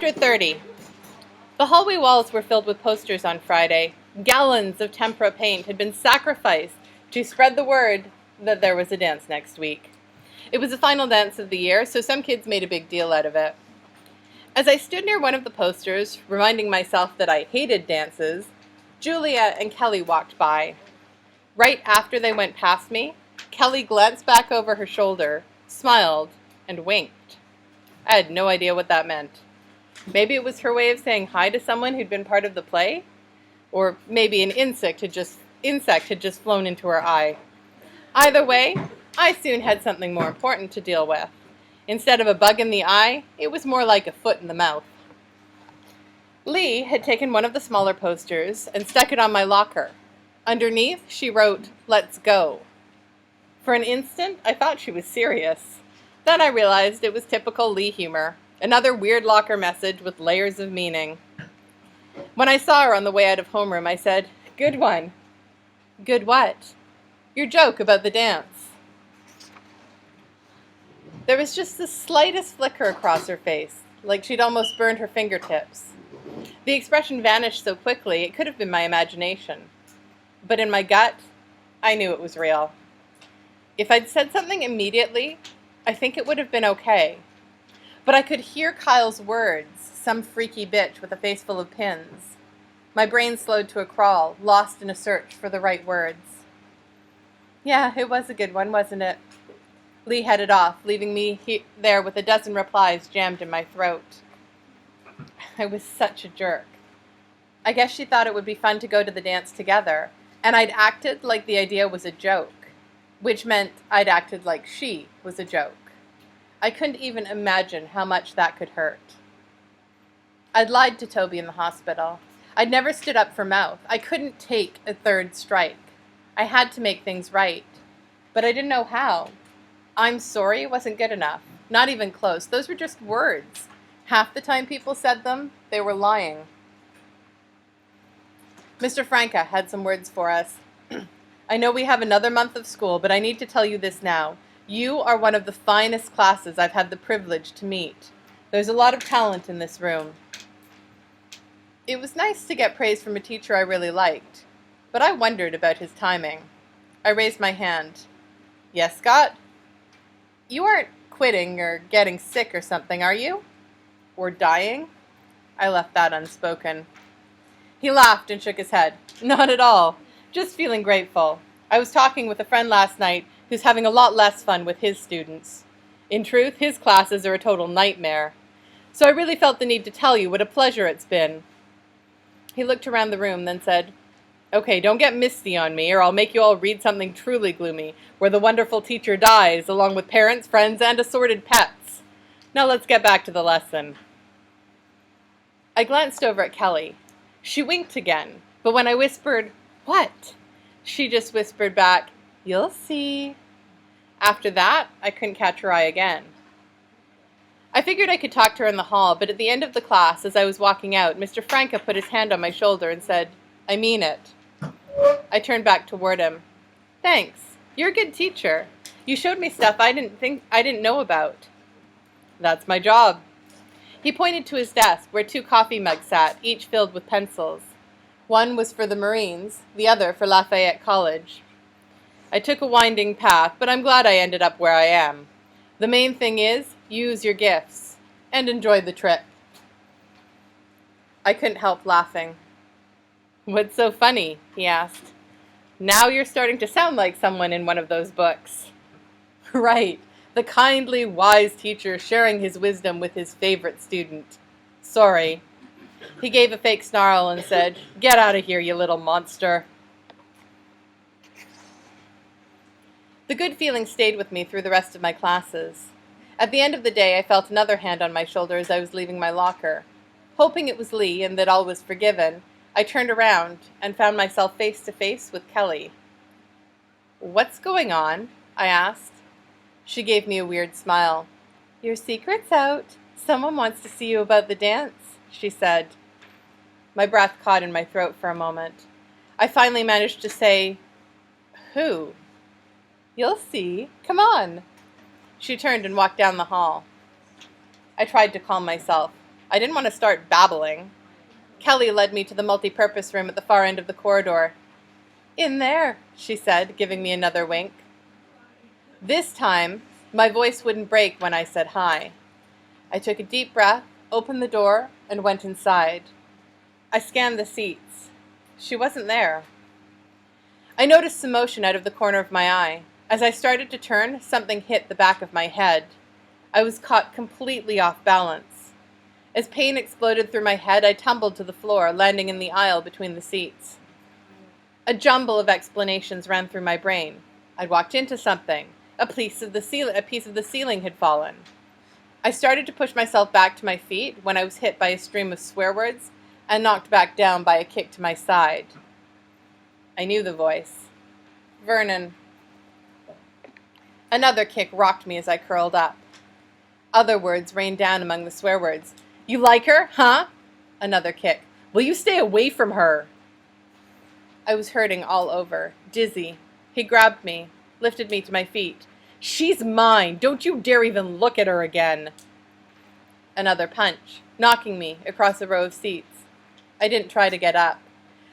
Chapter 30. The hallway walls were filled with posters on Friday. Gallons of tempera paint had been sacrificed to spread the word that there was a dance next week. It was the final dance of the year, so some kids made a big deal out of it. As I stood near one of the posters, reminding myself that I hated dances, Julia and Kelly walked by. Right after they went past me, Kelly glanced back over her shoulder, smiled, and winked. I had no idea what that meant. Maybe it was her way of saying hi to someone who'd been part of the play, or maybe an insect had just flown into her eye. Either way, I soon had something more important to deal with. Instead of a bug in the eye, it was more like a foot in the mouth. Lee had taken one of the smaller posters and stuck it on my locker. Underneath, she wrote, "Let's go." For an instant, I thought she was serious. Then I realized it was typical Lee humor, another weird locker message with layers of meaning. When I saw her on the way out of homeroom, I said, "Good one." "Good what?" "Your joke about the dance." There was just the slightest flicker across her face, like she'd almost burned her fingertips. The expression vanished so quickly, it could have been my imagination. But in my gut, I knew it was real. If I'd said something immediately, I think it would have been okay. But I could hear Kyle's words, some freaky bitch with a face full of pins. My brain slowed to a crawl, lost in a search for the right words. "Yeah, it was a good one, wasn't it?" Lee headed off, leaving me there with a dozen replies jammed in my throat. I was such a jerk. I guess she thought it would be fun to go to the dance together, and I'd acted like the idea was a joke, which meant I'd acted like she was a joke. I couldn't even imagine how much that could hurt. I'd lied to Toby in the hospital. I'd never stood up for mouth. I couldn't take a third strike. I had to make things right, but I didn't know how. "I'm sorry" wasn't good enough. Not even close. Those were just words. Half the time people said them, they were lying. Mr. Franca had some words for us. "I know we have another month of school, but I need to tell you this now. You are one of the finest classes I've had the privilege to meet. There's a lot of talent in this room." It was nice to get praise from a teacher I really liked, but I wondered about his timing. I raised my hand. "Yes, Scott?" "You aren't quitting or getting sick or something, are you? Or dying?" I left that unspoken. He laughed and shook his head. "Not at all. Just feeling grateful. I was talking with a friend last night who's having a lot less fun with his students. In truth, his classes are a total nightmare. So I really felt the need to tell you what a pleasure it's been." He looked around the room, then said, "Okay, don't get misty on me, or I'll make you all read something truly gloomy, where the wonderful teacher dies, along with parents, friends, and assorted pets. Now let's get back to the lesson." I glanced over at Kelly. She winked again, but when I whispered, "What?" she just whispered back, "You'll see." After that, I couldn't catch her eye again. I figured I could talk to her in the hall, but at the end of the class, as I was walking out, Mr. Franca put his hand on my shoulder and said, "I mean it." I turned back toward him. "Thanks. You're a good teacher. You showed me stuff I didn't know about." "That's my job." He pointed to his desk, where 2 coffee mugs sat, each filled with pencils. One was for the Marines, the other for Lafayette College. I took a winding path, but I'm glad I ended up where I am. The main thing is, use your gifts, and enjoy the trip. I couldn't help laughing. "What's so funny?" he asked. "Now you're starting to sound like someone in one of those books." Right. The kindly, wise teacher sharing his wisdom with his favorite student. Sorry. He gave a fake snarl and said, "Get out of here, you little monster." The good feeling stayed with me through the rest of my classes. At the end of the day, I felt another hand on my shoulder as I was leaving my locker. Hoping it was Lee and that all was forgiven, I turned around and found myself face to face with Kelly. "What's going on?" I asked. She gave me a weird smile. "Your secret's out. Someone wants to see you about the dance," she said. My breath caught in my throat for a moment. I finally managed to say, "Who?" "You'll see. Come on." She turned and walked down the hall. I tried to calm myself. I didn't want to start babbling. Kelly led me to the multi-purpose room at the far end of the corridor. "In there," she said, giving me another wink. This time, my voice wouldn't break when I said hi. I took a deep breath, opened the door, and went inside. I scanned the seats. She wasn't there. I noticed some motion out of the corner of my eye. As I started to turn, something hit the back of my head. I was caught completely off balance. As pain exploded through my head, I tumbled to the floor, landing in the aisle between the seats. A jumble of explanations ran through my brain. I'd walked into something. A piece of the ceiling had fallen. I started to push myself back to my feet when I was hit by a stream of swear words and knocked back down by a kick to my side. I knew the voice. "Vernon." Another kick rocked me as I curled up. Other words rained down among the swear words. "You like her, huh?" Another kick. "Will you stay away from her?" I was hurting all over, dizzy. He grabbed me, lifted me to my feet. "She's mine. Don't you dare even look at her again." Another punch, knocking me across a row of seats. I didn't try to get up.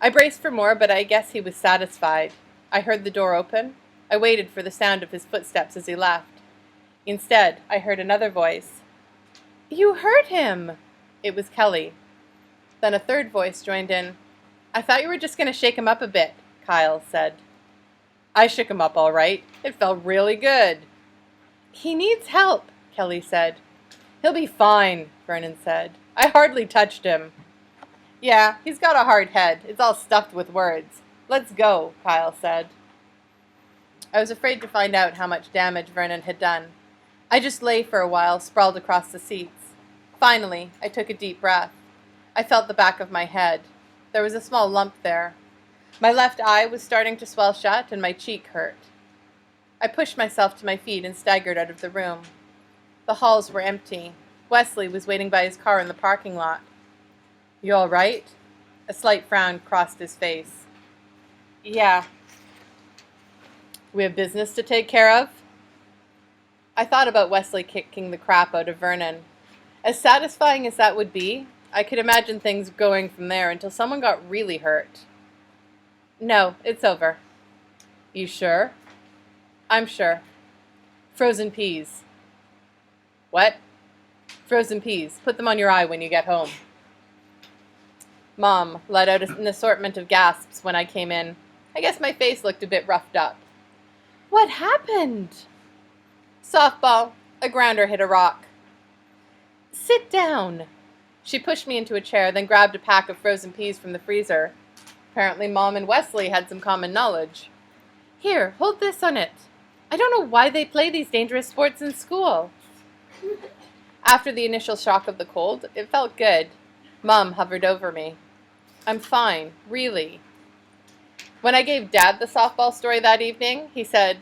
I braced for more, but I guess he was satisfied. I heard the door open. I waited for the sound of his footsteps as he left. Instead, I heard another voice. "You hurt him!" It was Kelly. Then a third voice joined in. "I thought you were just going to shake him up a bit," Kyle said. I shook him up all right. It felt really good. "He needs help," Kelly said. "He'll be fine," Vernon said. "I hardly touched him." "Yeah, he's got a hard head. It's all stuffed with words. Let's go," Kyle said. I was afraid to find out how much damage Vernon had done. I just lay for a while, sprawled across the seats. Finally, I took a deep breath. I felt the back of my head. There was a small lump there. My left eye was starting to swell shut, and my cheek hurt. I pushed myself to my feet and staggered out of the room. The halls were empty. Wesley was waiting by his car in the parking lot. "You all right?" A slight frown crossed his face. "Yeah." "We have business to take care of?" I thought about Wesley kicking the crap out of Vernon. As satisfying as that would be, I could imagine things going from there until someone got really hurt. "No, it's over." "You sure?" "I'm sure." "Frozen peas." "What?" "Frozen peas. Put them on your eye when you get home." Mom let out an assortment of gasps when I came in. I guess my face looked a bit roughed up. "What happened?" "Softball. A grounder hit a rock." "Sit down." She pushed me into a chair, then grabbed a pack of frozen peas from the freezer. Apparently Mom and Wesley had some common knowledge. "Here, hold this on it. I don't know why they play these dangerous sports in school." After the initial shock of the cold, it felt good. Mom hovered over me. "I'm fine, really." When I gave Dad the softball story that evening, he said,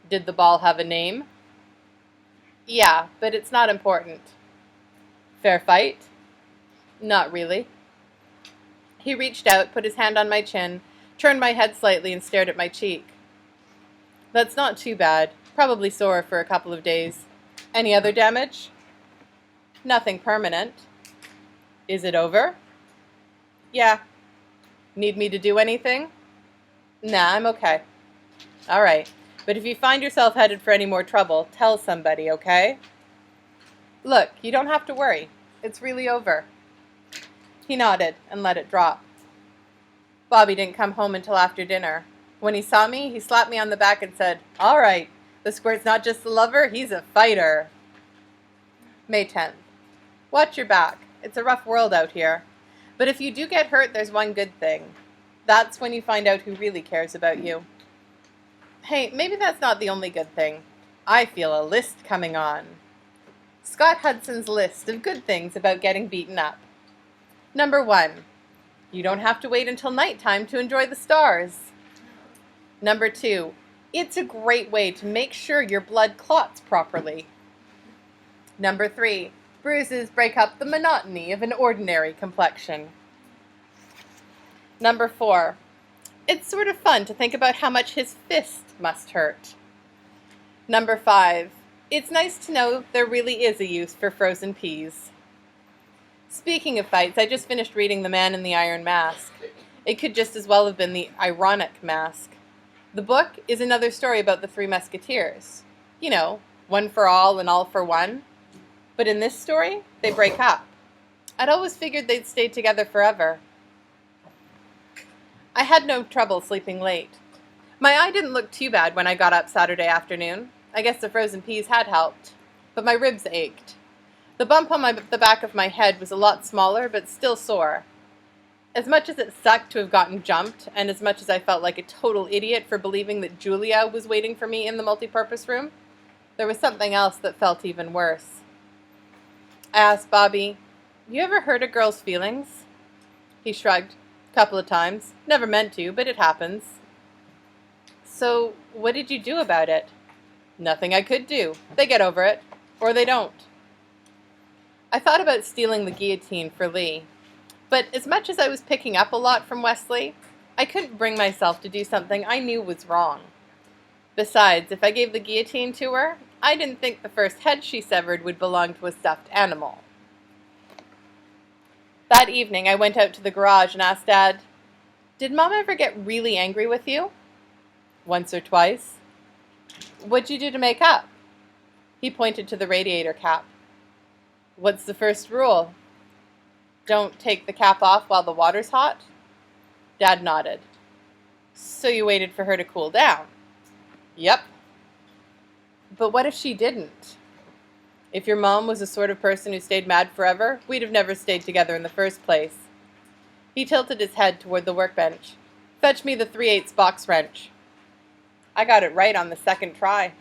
"Did the ball have a name?" "Yeah, but it's not important." "Fair fight?" "Not really." He reached out, put his hand on my chin, turned my head slightly, and stared at my cheek. "That's not too bad. Probably sore for a couple of days. Any other damage?" "Nothing permanent." "Is it over?" "Yeah." "Need me to do anything?" "Nah, I'm okay." "All right. But if you find yourself headed for any more trouble, tell somebody, okay?" "Look, you don't have to worry. It's really over." He nodded and let it drop. Bobby didn't come home until after dinner. When he saw me, he slapped me on the back and said, "All right, the squirt's not just a lover, he's a fighter." May 10th. Watch your back. It's a rough world out here. But if you do get hurt, there's one good thing. That's when you find out who really cares about you. Hey, maybe that's not the only good thing. I feel a list coming on. Scott Hudson's list of good things about getting beaten up. Number 1. You don't have to wait until nighttime to enjoy the stars. Number 2. It's a great way to make sure your blood clots properly. Number 3. Bruises break up the monotony of an ordinary complexion. Number 4. It's sort of fun to think about how much his fist must hurt. Number 5. It's nice to know there really is a use for frozen peas. Speaking of fights, I just finished reading The Man in the Iron Mask. It could just as well have been The Ironic Mask. The book is another story about the Three Musketeers. You know, one for all and all for one. But in this story, they break up. I'd always figured they'd stay together forever. I had no trouble sleeping late. My eye didn't look too bad when I got up Saturday afternoon. I guess the frozen peas had helped. But my ribs ached. The bump on the back of my head was a lot smaller, but still sore. As much as it sucked to have gotten jumped, and as much as I felt like a total idiot for believing that Julia was waiting for me in the multipurpose room, there was something else that felt even worse. I asked Bobby, "You ever hurt a girl's feelings?" He shrugged. A couple of times. Never meant to, but it happens. So, what did you do about it? Nothing I could do. They get over it. Or they don't. I thought about stealing the guillotine for Lee. But as much as I was picking up a lot from Wesley, I couldn't bring myself to do something I knew was wrong. Besides, if I gave the guillotine to her, I didn't think the first head she severed would belong to a stuffed animal. That evening, I went out to the garage and asked Dad, "Did Mom ever get really angry with you?" "Once or twice." "What'd you do to make up?" He pointed to the radiator cap. "What's the first rule?" "Don't take the cap off while the water's hot?" Dad nodded. "So you waited for her to cool down?" "Yep." "But what if she didn't? If your mom was the sort of person who stayed mad forever, we'd have never stayed together in the first place." He tilted his head toward the workbench. "Fetch me the 3/8 box wrench." I got it right on the second try.